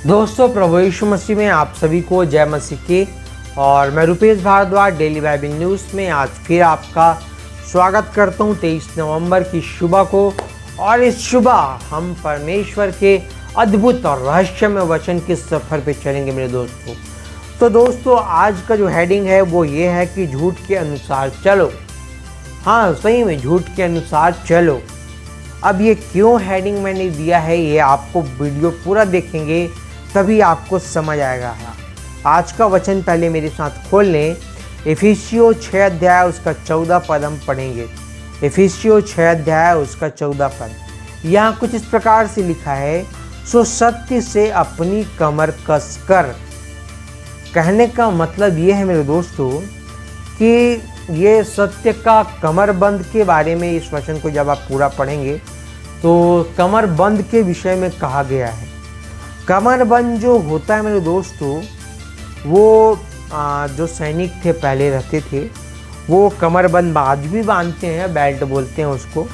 दोस्तों, प्रभु यीशु मसीह में आप सभी को जय मसीह की। और मैं Rupesh Bhardwaj daily Bible news में आज फिर आपका स्वागत करता हूं 23 नवंबर की सुबह को। और इस सुबह हम परमेश्वर के अद्भुत और रहस्यमय वचन के सफ़र पे चलेंगे मेरे दोस्तों। तो दोस्तों, आज का जो हेडिंग है वो ये है कि झूठ के अनुसार चलो। हाँ, सही में झूठ के अनुसार चलो। अब ये क्यों हेडिंग मैंने दिया है, ये आपको वीडियो पूरा देखेंगे तभी आपको समझ आएगा। आज का वचन पहले मेरे साथ खोल लें। इफिसियों 6 अध्याय उसका 14 पद हम पढ़ेंगे। इफिसियों 6 अध्याय उसका 14 पद यहाँ कुछ इस प्रकार से लिखा है, सो सत्य से अपनी कमर कसकर। कहने का मतलब ये है मेरे दोस्तों कि ये सत्य का कमरबंद के बारे में इस वचन को जब आप पूरा पढ़ेंगे तो कमरबंद के विषय में कहा गया है। कमरबंद जो होता है मेरे दोस्तों, वो जो सैनिक थे पहले रहते थे वो कमरबंद आज भी बांधते हैं, बेल्ट बोलते हैं उसको।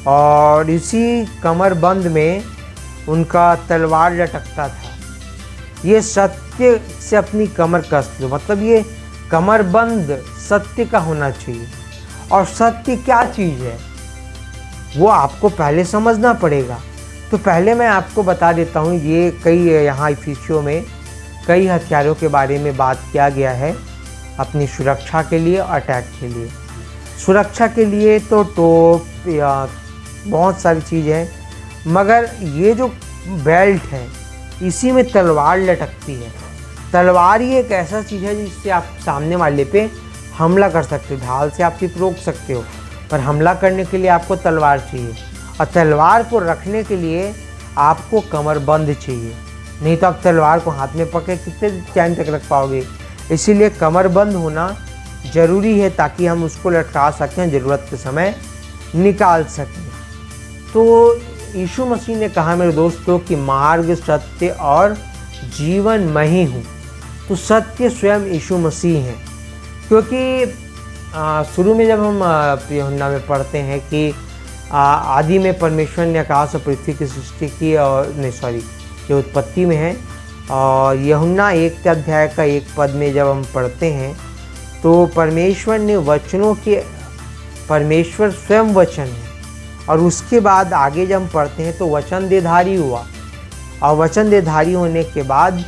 और इसी कमरबंद में उनका तलवार लटकता था। ये सत्य से अपनी कमर कस लो, मतलब ये कमरबंद सत्य का होना चाहिए। और सत्य क्या चीज़ है वो आपको पहले समझना पड़ेगा। तो पहले मैं आपको बता देता हूँ, ये कई यहाँ इफिसियों में कई हथियारों के बारे में बात किया गया है अपनी सुरक्षा के लिए, अटैक के लिए। सुरक्षा के लिए तो टोप या बहुत सारी चीज़ें हैं, मगर ये जो बेल्ट है इसी में तलवार लटकती है। तलवार ही एक ऐसा चीज़ है जिससे आप सामने वाले पे हमला कर सकते हो। ढाल से आप सिर्फ रोक सकते हो, पर हमला करने के लिए आपको तलवार चाहिए। और तलवार को रखने के लिए आपको कमरबंद चाहिए, नहीं तो आप तलवार को हाथ में पकड़े कितने टाइम तक रख पाओगे। इसीलिए कमरबंद होना ज़रूरी है ताकि हम उसको लटका सकें, ज़रूरत के समय निकाल सकें। तो यीशु मसीह ने कहा मेरे दोस्तों कि मार्ग, सत्य और जीवन मैं ही हूँ। तो सत्य स्वयं यीशु मसीह हैं, क्योंकि शुरू में जब हम यूहन्ना में पढ़ते हैं कि आदि में परमेश्वर ने आकाश और पृथ्वी की सृष्टि की, और ये उत्पत्ति में है। और यूहन्ना 1 अध्याय का 1 पद में जब हम पढ़ते हैं तो परमेश्वर ने वचनों के, परमेश्वर स्वयं वचन है। और उसके बाद आगे जब हम पढ़ते हैं तो वचन देहधारी हुआ, और वचन देहधारी होने के बाद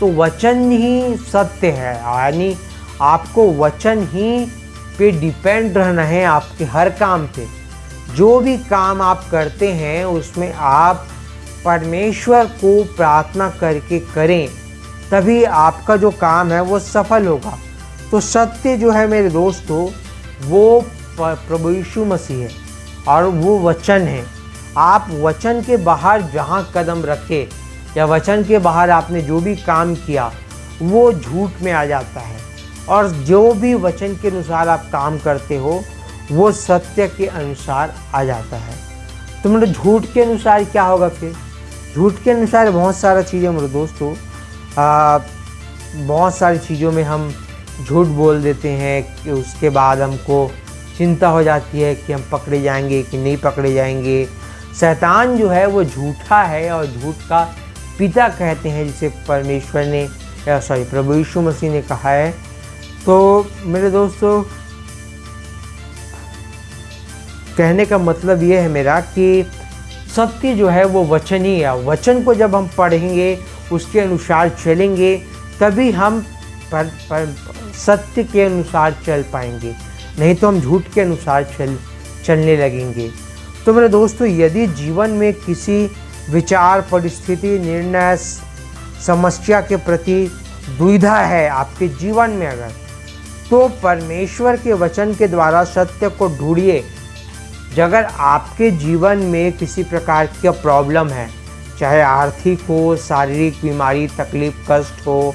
तो वचन ही सत्य है। यानी आपको वचन ही पे डिपेंड रहना है आपके हर काम पे। जो भी काम आप करते हैं उसमें आप परमेश्वर को प्रार्थना करके करें, तभी आपका जो काम है वो सफल होगा। तो सत्य जो है मेरे दोस्तों वो प्रभु यीशु मसीह है और वो वचन है। आप वचन के बाहर जहाँ कदम रखे या वचन के बाहर आपने जो भी काम किया वो झूठ में आ जाता है। और जो भी वचन के अनुसार आप काम करते हो वो सत्य के अनुसार आ जाता है। तो मतलब झूठ के अनुसार क्या होगा फिर? झूठ के अनुसार बहुत सारा चीज़ें मेरे दोस्तों, बहुत सारी चीज़ों में हम झूठ बोल देते हैं कि उसके बाद हमको चिंता हो जाती है कि हम पकड़े जाएंगे कि नहीं पकड़े जाएंगे। शैतान जो है वो झूठा है और झूठ का पिता कहते हैं, जिसे परमेश्वर ने प्रभु यीशु मसीह ने कहा है। तो मेरे दोस्तों, कहने का मतलब ये है मेरा कि सत्य जो है वो वचन ही है। वचन को जब हम पढ़ेंगे, उसके अनुसार चलेंगे, तभी हम सत्य के अनुसार चल पाएंगे, नहीं तो हम झूठ के अनुसार चलने लगेंगे। तो मेरे दोस्तों, यदि जीवन में किसी विचार, परिस्थिति, निर्णय, समस्या के प्रति दुविधा है आपके जीवन में अगर, तो परमेश्वर के वचन के द्वारा सत्य को ढूंढिए। अगर आपके जीवन में किसी प्रकार का प्रॉब्लम है, चाहे आर्थिक हो, शारीरिक बीमारी, तकलीफ, कष्ट हो,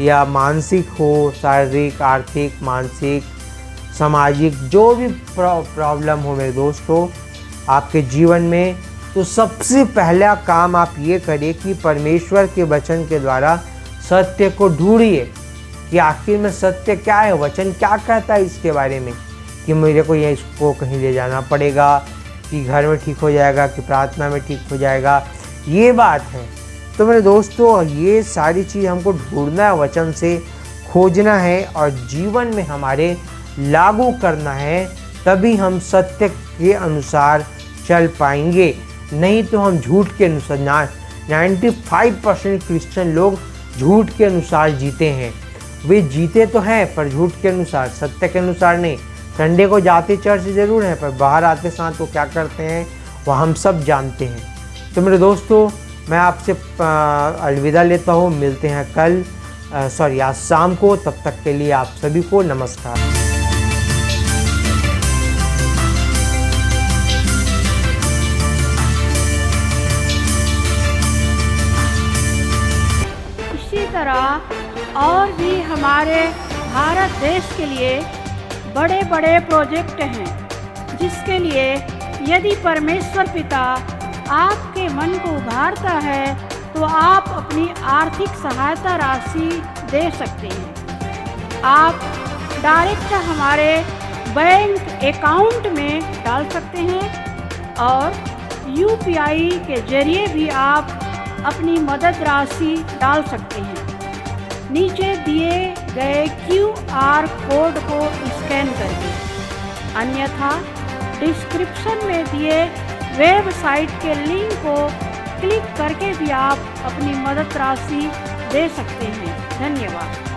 या मानसिक हो, शारीरिक, आर्थिक, मानसिक, सामाजिक, जो भी प्रॉब्लम हो मेरे दोस्तों आपके जीवन में, तो सबसे पहला काम आप ये करिए कि परमेश्वर के वचन के द्वारा सत्य को ढूंढिए कि आखिर में सत्य क्या है, वचन क्या कहता है इसके बारे में, कि मेरे को ये इसको कहीं ले जाना पड़ेगा, कि घर में ठीक हो जाएगा, कि प्रार्थना में ठीक हो जाएगा। ये बात है तो मेरे दोस्तों, ये सारी चीज़ हमको ढूंढना है, वचन से खोजना है और जीवन में हमारे लागू करना है, तभी हम सत्य के अनुसार चल पाएंगे। नहीं तो हम झूठ के अनुसार 95% क्रिश्चियन लोग झूठ के अनुसार जीते हैं। वे जीते तो हैं पर झूठ के अनुसार, सत्य के अनुसार नहीं। संडे को जाते चर्च ज़रूर हैं पर बाहर आते साथ वो क्या करते हैं वह हम सब जानते हैं। तो मेरे दोस्तों, मैं आपसे अलविदा लेता हूँ। मिलते हैं कल आज शाम को। तब तक के लिए आप सभी को नमस्कार। इसी तरह और भी हमारे भारत देश के लिए बड़े बड़े प्रोजेक्ट हैं, जिसके लिए यदि परमेश्वर पिता आपके मन को उभारता है तो आप अपनी आर्थिक सहायता राशि दे सकते हैं। आप डायरेक्ट हमारे बैंक अकाउंट में डाल सकते हैं और UPI के जरिए भी आप अपनी मदद राशि डाल सकते हैं। नीचे दिए गए QR कोड को स्कैन करके, अन्यथा डिस्क्रिप्शन में दिए वेबसाइट के लिंक को क्लिक करके भी आप अपनी मदद राशि दे सकते हैं। धन्यवाद।